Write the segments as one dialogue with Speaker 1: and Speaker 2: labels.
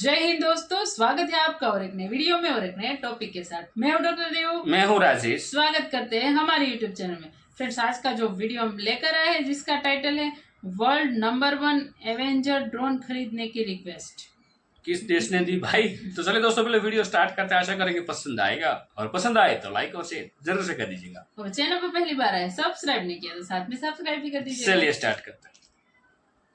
Speaker 1: जय हिंद दोस्तों, स्वागत है आपका और एक नए वीडियो में और एक नए टॉपिक के साथ। मैं हूं डॉक्टर देव,
Speaker 2: मैं हूं राजेश।
Speaker 1: स्वागत करते हैं हमारे यूट्यूब चैनल में। फ्रेंड्स, आज का जो वीडियो हम लेकर आए हैं जिसका टाइटल है वर्ल्ड नंबर 1 एवेंजर ड्रोन खरीदने की रिक्वेस्ट।
Speaker 2: किस देश ने दी भाई? तो चले दोस्तों, पहले वीडियो स्टार्ट करते हैं। आशा करेंगे पसंद आएगा, और पसंद आए तो लाइक और शेयर जरूर से कर दीजिएगा।
Speaker 1: और चैनल पर पहली बार आए, सब्सक्राइब नहीं किया तो साथ में सब्सक्राइब भी कर दीजिएगा।
Speaker 2: चलिए स्टार्ट करते हैं।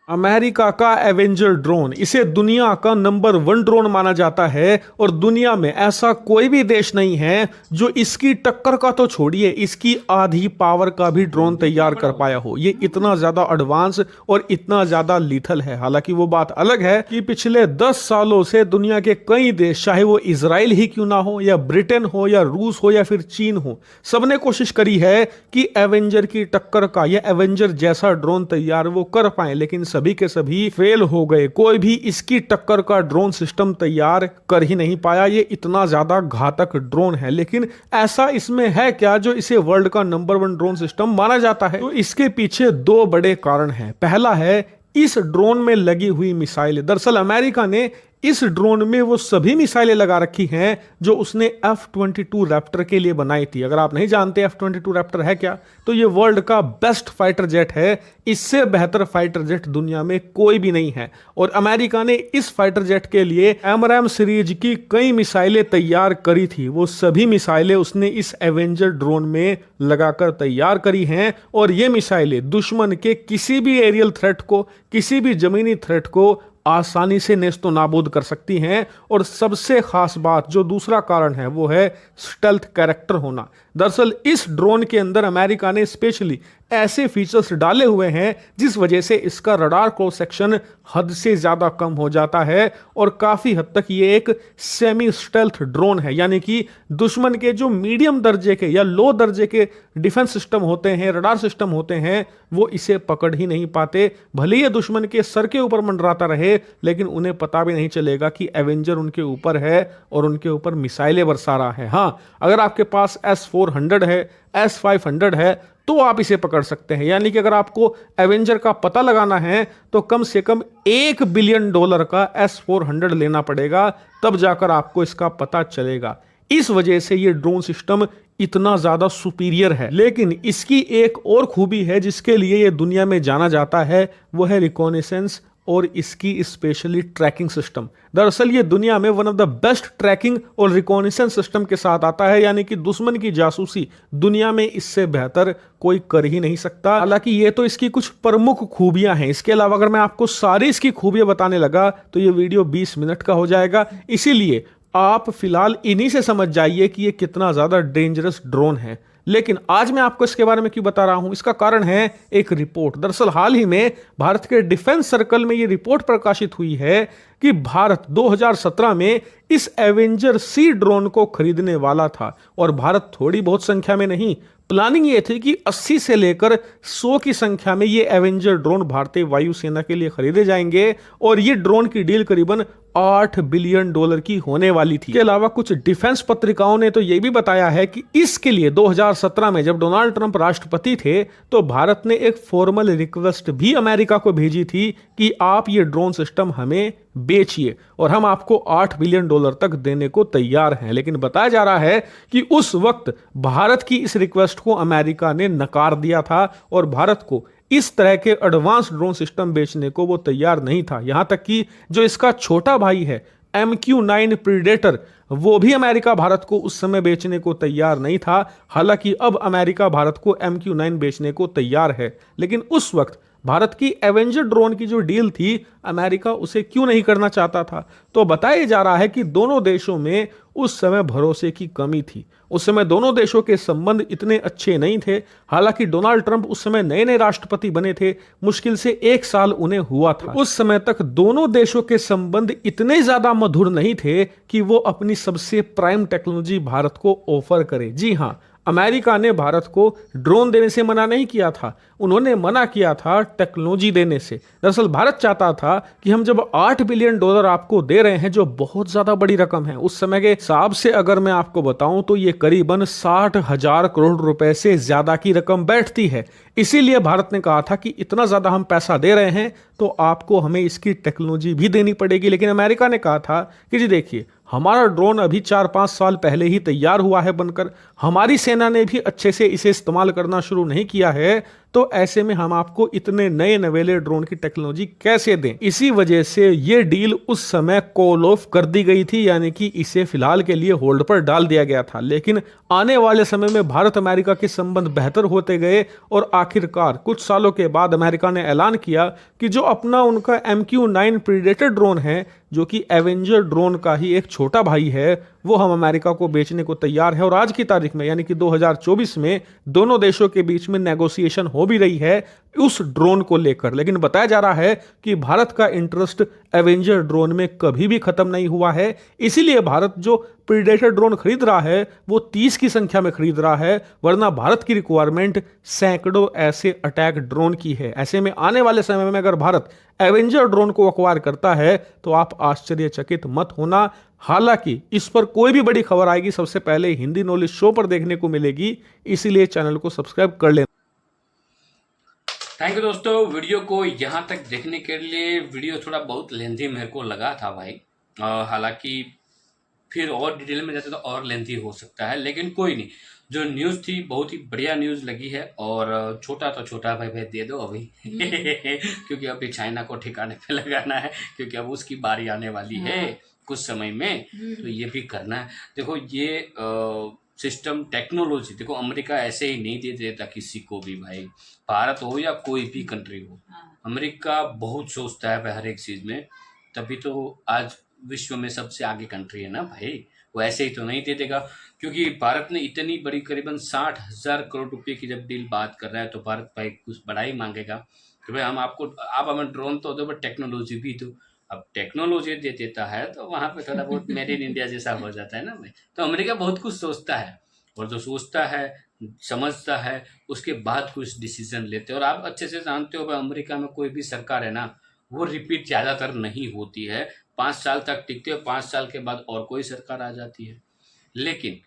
Speaker 3: अमेरिका का एवेंजर ड्रोन, इसे दुनिया का नंबर 1 ड्रोन माना जाता है और दुनिया में ऐसा कोई भी देश नहीं है जो इसकी टक्कर का तो छोड़िए, इसकी आधी पावर का भी ड्रोन तैयार कर पाया हो। ये इतना ज्यादा एडवांस और इतना ज्यादा लीथल है। हालांकि वो बात अलग है कि पिछले 10 सालों से दुनिया के कई देश, चाहे वो इजराइल ही क्यों ना हो या ब्रिटेन हो या रूस हो या फिर चीन हो, सबने कोशिश करी है कि एवेंजर की टक्कर का या एवेंजर जैसा ड्रोन तैयार वो कर पाए, लेकिन सभी के सभी फेल हो गए। कोई भी इसकी टक्कर का ड्रोन सिस्टम तैयार कर ही नहीं पाया। ये इतना ज्यादा घातक ड्रोन है, लेकिन ऐसा इसमें है क्या जो इसे वर्ल्ड का नंबर 1 ड्रोन सिस्टम माना जाता है? तो इसके पीछे 2 बड़े कारण हैं। पहला है इस ड्रोन में लगी हुई मिसाइलें। दरअसल अमेरिका ने इस ड्रोन में वो सभी मिसाइलें लगा रखी हैं जो उसने F-22 रैप्टर के लिए बनाई थी। अगर आप नहीं जानते F-22 रैप्टर है क्या, तो ये वर्ल्ड का बेस्ट फाइटर जेट है। इससे बेहतर फाइटर जेट दुनिया में कोई भी नहीं है। और अमेरिका ने इस फाइटर जेट के लिए AMRAAM सीरीज की कई मिसाइलें तैयार करी थी। वो सभी मिसाइलें उसने इस एवेंजर ड्रोन में लगाकर तैयार करी हैं, और ये मिसाइलें दुश्मन के किसी भी एरियल थ्रेट को, किसी भी जमीनी थ्रेट को आसानी से नेस्तो नाबूद कर सकती हैं। और सबसे खास बात, जो दूसरा कारण है, वो है स्टेल्थ कैरेक्टर होना। दरअसल इस ड्रोन के अंदर अमेरिका ने स्पेशली ऐसे फीचर्स डाले हुए हैं जिस वजह से इसका रडार क्रॉस सेक्शन हद से ज्यादा कम हो जाता है, और काफी हद तक ये एक सेमी स्टेल्थ ड्रोन है। यानी कि दुश्मन के जो मीडियम दर्जे के या लो दर्जे के डिफेंस सिस्टम होते हैं, रडार सिस्टम होते हैं, वो इसे पकड़ ही नहीं पाते। भले ये दुश्मन के सर के ऊपर मंडराता रहे, लेकिन उन्हें पता भी नहीं चलेगा कि एवेंजर उनके ऊपर है और उनके ऊपर मिसाइलें बरसा रहा है। हाँ, अगर आपके पास S-400 है, S-500 है, तो आप इसे पकड़ सकते हैं। यानी कि अगर आपको एवेंजर का पता लगाना है तो कम से कम $1 बिलियन का S-400 लेना पड़ेगा, तब जाकर आपको इसका पता चलेगा। इस वजह से ये ड्रोन सिस्टम इतना ज्यादा सुपीरियर है। लेकिन इसकी एक और खूबी है जिसके लिए ये दुनिया में जाना जाता है, वो है रिकॉनेसेंस और इसकी स्पेशली ट्रैकिंग सिस्टम। दरअसल ये दुनिया में one of the best tracking और रिकॉनेसेंस सिस्टम के साथ आता है। यानी कि दुश्मन की जासूसी दुनिया में इससे बेहतर कोई कर ही नहीं सकता। हालांकि ये तो इसकी कुछ प्रमुख खूबियां हैं। इसके अलावा अगर मैं आपको सारी इसकी खूबियां बताने लगा तो ये वीडियो 20 मिनट का हो जाएगा। इसीलिए आप फिलहाल इन्हीं से समझ जाइए कि ये कितना ज्यादा डेंजरस ड्रोन है। लेकिन आज मैं आपको इसके बारे में क्यों बता रहा हूं, इसका कारण है एक रिपोर्ट। दरअसल हाल ही में भारत के डिफेंस सर्कल में यह रिपोर्ट प्रकाशित हुई है कि भारत 2017 में इस एवेंजर सी ड्रोन को खरीदने वाला था। और भारत थोड़ी बहुत संख्या में नहीं, प्लानिंग ये थी कि 80 से लेकर 100 की संख्या में ये एवेंजर ड्रोन भारतीय वायुसेना के लिए खरीदे जाएंगे, और ये ड्रोन की डील करीबन $8 बिलियन की होने वाली थी। इसके अलावा कुछ डिफेंस पत्रिकाओं ने तो यह भी बताया है कि इसके लिए 2017 में जब डोनाल्ड ट्रंप राष्ट्रपति थे तो भारत ने एक फॉर्मल रिक्वेस्ट भी अमेरिका को भेजी थी कि आप ये ड्रोन सिस्टम हमें बेचिए और हम आपको $8 बिलियन तक देने को तैयार हैं। लेकिन बताया जा रहा है कि उस वक्त भारत की इस रिक्वेस्ट को अमेरिका ने नकार दिया था और भारत को इस तरह के एडवांस ड्रोन सिस्टम बेचने को वो तैयार नहीं था। यहां तक कि जो इसका छोटा भाई है MQ-9 प्रीडेटर, वो भी अमेरिका भारत को उस समय बेचने को तैयार नहीं था। हालांकि अब अमेरिका भारत को MQ-9 बेचने को तैयार है, लेकिन उस वक्त भारत की एवेंजर ड्रोन की जो डील थी, अमेरिका उसे क्यों नहीं करना चाहता था? तो बताया जा रहा है कि दोनों देशों में उस समय भरोसे की कमी थी। उस समय दोनों देशों के संबंध इतने अच्छे नहीं थे। हालांकि डोनाल्ड ट्रंप उस समय नए नए राष्ट्रपति बने थे, मुश्किल से 1 साल उन्हें हुआ था। उस समय तक दोनों देशों के संबंध इतने ज्यादा मधुर नहीं थे कि वो अपनी सबसे प्राइम टेक्नोलॉजी भारत को ऑफर करे। जी हाँ, अमेरिका ने भारत को ड्रोन देने से मना नहीं किया था, उन्होंने मना किया था टेक्नोलॉजी देने से। दरअसल भारत चाहता था कि हम जब $8 बिलियन आपको दे रहे हैं, जो बहुत ज्यादा बड़ी रकम है, उस समय के हिसाब से अगर मैं आपको बताऊं तो ये करीबन 60,000 करोड़ रुपए से ज्यादा की रकम बैठती है। इसीलिए भारत ने कहा था कि इतना ज्यादा हम पैसा दे रहे हैं तो आपको हमें इसकी टेक्नोलॉजी भी देनी पड़ेगी। लेकिन अमेरिका ने कहा था कि जी देखिए, हमारा ड्रोन अभी 4-5 साल पहले ही तैयार हुआ है बनकर, हमारी सेना ने भी अच्छे से इसे इस्तेमाल करना शुरू नहीं किया है, तो ऐसे में हम आपको इतने नए नवेले ड्रोन की टेक्नोलॉजी कैसे दें। इसी वजह से ये डील उस समय कॉल ऑफ कर दी गई थी, यानी कि इसे फिलहाल के लिए होल्ड पर डाल दिया गया था। लेकिन आने वाले समय में भारत अमेरिका के संबंध बेहतर होते गए और आखिरकार कुछ सालों के बाद अमेरिका ने ऐलान किया कि जो अपना उनका MQ-9 प्रीडेटर ड्रोन है, जो कि एवेंजर ड्रोन का ही एक छोटा भाई है, वो हम अमेरिका को बेचने को तैयार है। और आज की तारीख में यानी कि 2024 में दोनों देशों के बीच में नेगोशिएशन हो भी रही है उस ड्रोन को लेकर। लेकिन बताया जा रहा है कि भारत का इंटरेस्ट एवेंजर ड्रोन में कभी भी खत्म नहीं हुआ है, इसीलिए भारत जो प्रीडेटर ड्रोन खरीद रहा है वो 30 की संख्या में खरीद रहा है, वरना भारत की रिक्वायरमेंट सैकड़ों ऐसे अटैक ड्रोन की है। ऐसे में आने वाले समय में अगर भारत एवेंजर ड्रोन को एक्वायर करता है तो आप आश्चर्यचकित मत होना। हालांकि इस पर कोई भी बड़ी खबर आएगी सबसे पहले हिंदी नॉलेज शो पर देखने को मिलेगी, इसीलिए चैनल को सब्सक्राइब कर लेना।
Speaker 2: थैंक यू दोस्तों, वीडियो को यहाँ तक देखने के लिए। वीडियो थोड़ा बहुत लेंथी मेरे को लगा था भाई, हालांकि फिर और डिटेल में जाते तो और लेंथी हो सकता है, लेकिन कोई नहीं। जो न्यूज़ थी बहुत ही बढ़िया न्यूज़ लगी है, और छोटा तो छोटा भाई दे दो अभी क्योंकि अभी चाइना को ठिकाने पे लगाना है, क्योंकि अब उसकी बारी आने वाली है कुछ समय में, तो ये भी करना है। देखो ये सिस्टम टेक्नोलॉजी, देखो अमेरिका ऐसे ही नहीं दे देता किसी को भी भाई, भारत हो या कोई भी कंट्री हो। अमेरिका बहुत सोचता है भाई हर एक चीज़ में, तभी तो आज विश्व में सबसे आगे कंट्री है ना भाई। वो ऐसे ही तो नहीं दे देगा, क्योंकि भारत ने इतनी बड़ी करीबन 60,000 करोड़ रुपए की जब डील बात कर रहा है, तो भारत भाई कुछ बड़ा ही मांगेगा कि भाई हम आपको, आप हमें ड्रोन तो दो बट टेक्नोलॉजी भी दो। अब टेक्नोलॉजी दे देता है तो वहाँ पे थोड़ा बहुत मेड इन इंडिया जैसा हो जाता है ना भाई। तो अमेरिका बहुत कुछ सोचता है, और जो सोचता है समझता है उसके बाद कुछ डिसीजन लेते हैं। और आप अच्छे से जानते हो भाई, अमेरिका में कोई भी सरकार है ना, वो रिपीट ज़्यादातर नहीं होती है, 5 साल तक टिकते हो, 5 साल के बाद और कोई सरकार आ जाती है। लेकिन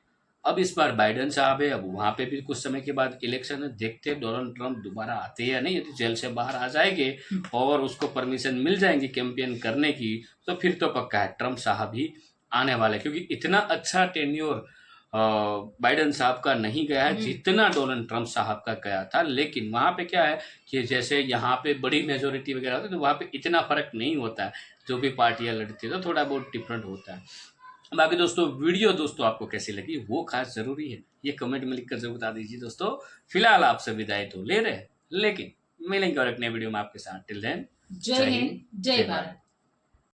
Speaker 2: अब इस बार बाइडेन साहब है, अब वहाँ पे भी कुछ समय के बाद इलेक्शन है, देखते हैं डोनाल्ड ट्रंप दोबारा आते हैं या नहीं। यदि जेल से बाहर आ जाएंगे और उसको परमिशन मिल जाएंगी कैंपेन करने की, तो फिर तो पक्का है ट्रंप साहब ही आने वाले, क्योंकि इतना अच्छा टेन्योर बाइडेन साहब का नहीं गया है जितना डोनाल्ड ट्रंप साहब का गया था। लेकिन वहाँ पे क्या है कि जैसे यहाँ पे बड़ी मेजोरिटी वगैरह होती है, तो वहाँ पे इतना फर्क नहीं होता है, जो भी पार्टियाँ लड़ती है तो थोड़ा बहुत डिफरेंट होता है। बाकी दोस्तों वीडियो दोस्तों आपको कैसी लगी वो खास जरूरी है, ये कमेंट में लिखकर जरूर बता दीजिए दोस्तों। फिलहाल आपसे विदाई तो ले रहे हैं, लेकिन मिलेंगे और एक नए वीडियो में आपके साथ। टिल देन
Speaker 1: जय हिंद, जय भारत।